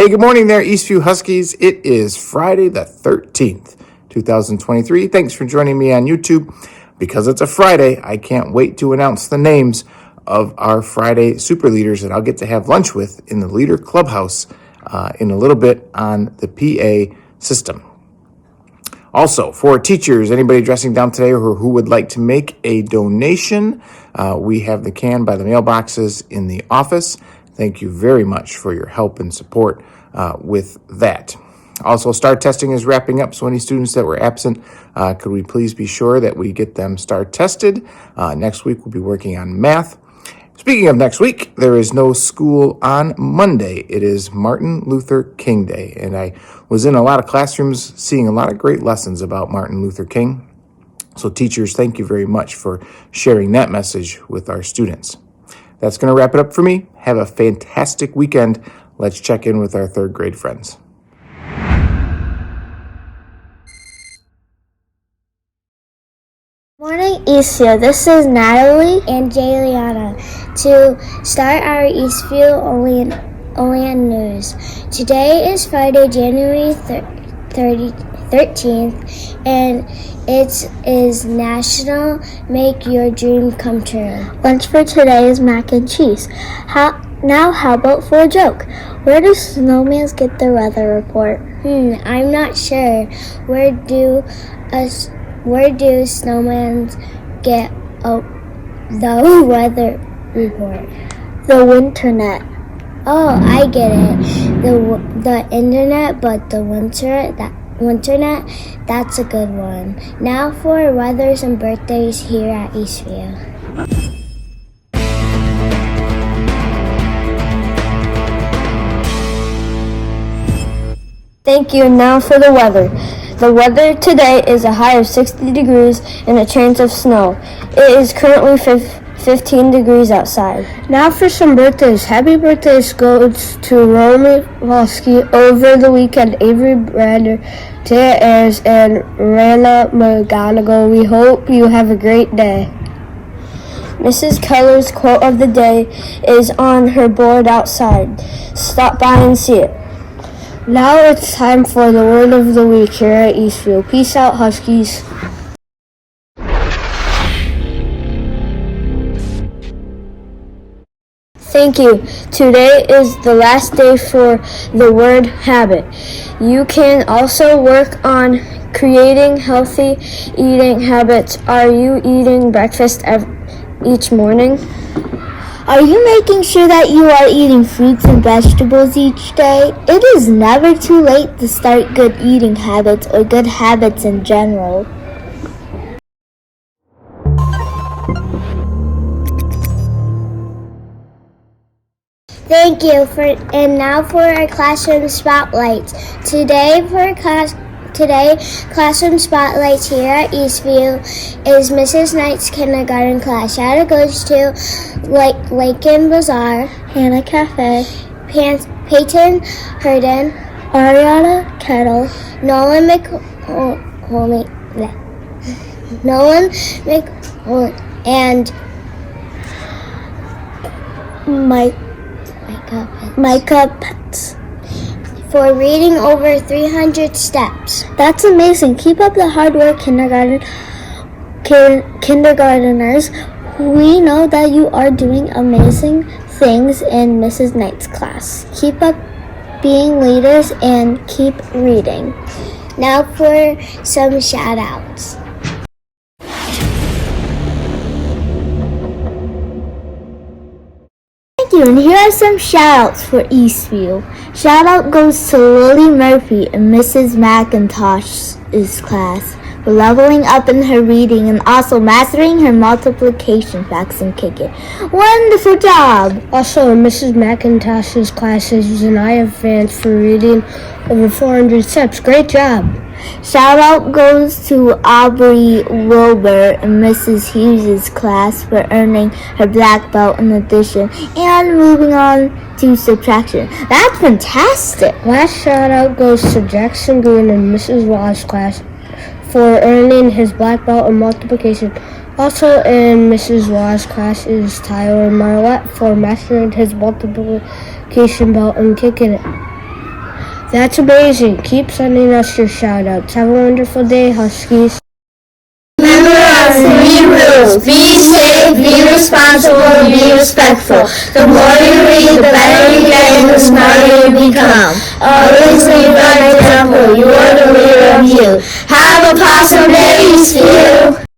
Hey, good morning there, Eastview Huskies. It is Friday the 13th, 2023. Thanks for joining me on YouTube. Because it's a Friday, I can't wait to announce the names of our Friday super leaders that I'll get to have lunch with in the Leader Clubhouse in a little bit on the PA system. Also, for teachers, anybody dressing down today or who would like to make a donation, we have the can by the mailboxes in the office. Thank you very much for your help and support with that. Also, STAR testing is wrapping up, so any students that were absent, could we please be sure that we get them STAR tested? Next week, we'll be working on math. Speaking of next week, there is no school on Monday. It is Martin Luther King Day, and I was in a lot of classrooms seeing a lot of great lessons about Martin Luther King. So teachers, thank you very much for sharing that message with our students. That's going to wrap it up for me. Have a fantastic weekend. Let's check in with our third grade friends. Morning, Eastview. This is Natalie and Jayliana to start our Eastview Olean news. Today is Friday, January 13th, and it is National Make Your Dream Come True. Lunch for today is mac and cheese. How about for a joke? Where do snowmans get their weather report? I'm not sure. Where do snowmen get the weather report? The winternet. Oh, I get it. The internet, but the winternet, that's a good one. Now for weathers and birthdays here at Eastview. Thank you. Now for the weather. The weather today is a high of 60 degrees and a chance of snow. It is currently 15 degrees outside. Now for some birthdays. Happy birthdays goes to Romy Volsky over the weekend, Avery Brander, Taya Ayers, and Rana McGonigal. We hope you have a great day. Mrs. Keller's quote of the day is on her board outside. Stop by and see it. Now it's time for the word of the week here at Eastview. Peace out, Huskies. Thank you. Today is the last day for the word habit. You can also work on creating healthy eating habits. Are you eating breakfast each morning? Are you making sure that you are eating fruits and vegetables each day? It is never too late to start good eating habits or good habits in general. Thank you and now for our classroom spotlights. Today classroom spotlights here at Eastview is Mrs. Knight's kindergarten class. Shout out goes to Lakin Bazaar, Hannah Cafe, Peyton Herden, Ariana Kettle, Nolan McHoley, and Micah Pets for reading over 300 steps. That's amazing. Keep up the hard work, kindergarteners. We know that you are doing amazing things in Mrs. Knight's class. Keep up being leaders and keep reading. Now for some shout outs. And here are some shout-outs for Eastview. Shout-out goes to Lily Murphy in Mrs. McIntosh's class for leveling up in her reading and also mastering her multiplication facts and kick it. Wonderful job! Also in Mrs. McIntosh's class is Zanaya Vance for reading over 400 steps. Great job! Shout out goes to Aubrey Wilbur in Mrs. Hughes' class for earning her black belt in addition and moving on to subtraction. That's fantastic! Last shout out goes to Jackson Green in Mrs. Waugh's class for earning his black belt in multiplication. Also in Mrs. Waugh's class is Tyler Marlette for mastering his multiplication belt and kicking it. That's amazing. Keep sending us your shout outs. Have a wonderful day, Huskies. Remember our 3 rules. Be safe, be responsible, be respectful. The more you read, the better you get, and the smarter you become. Always lead by example. You are the leader of you. Have a awesome day, you.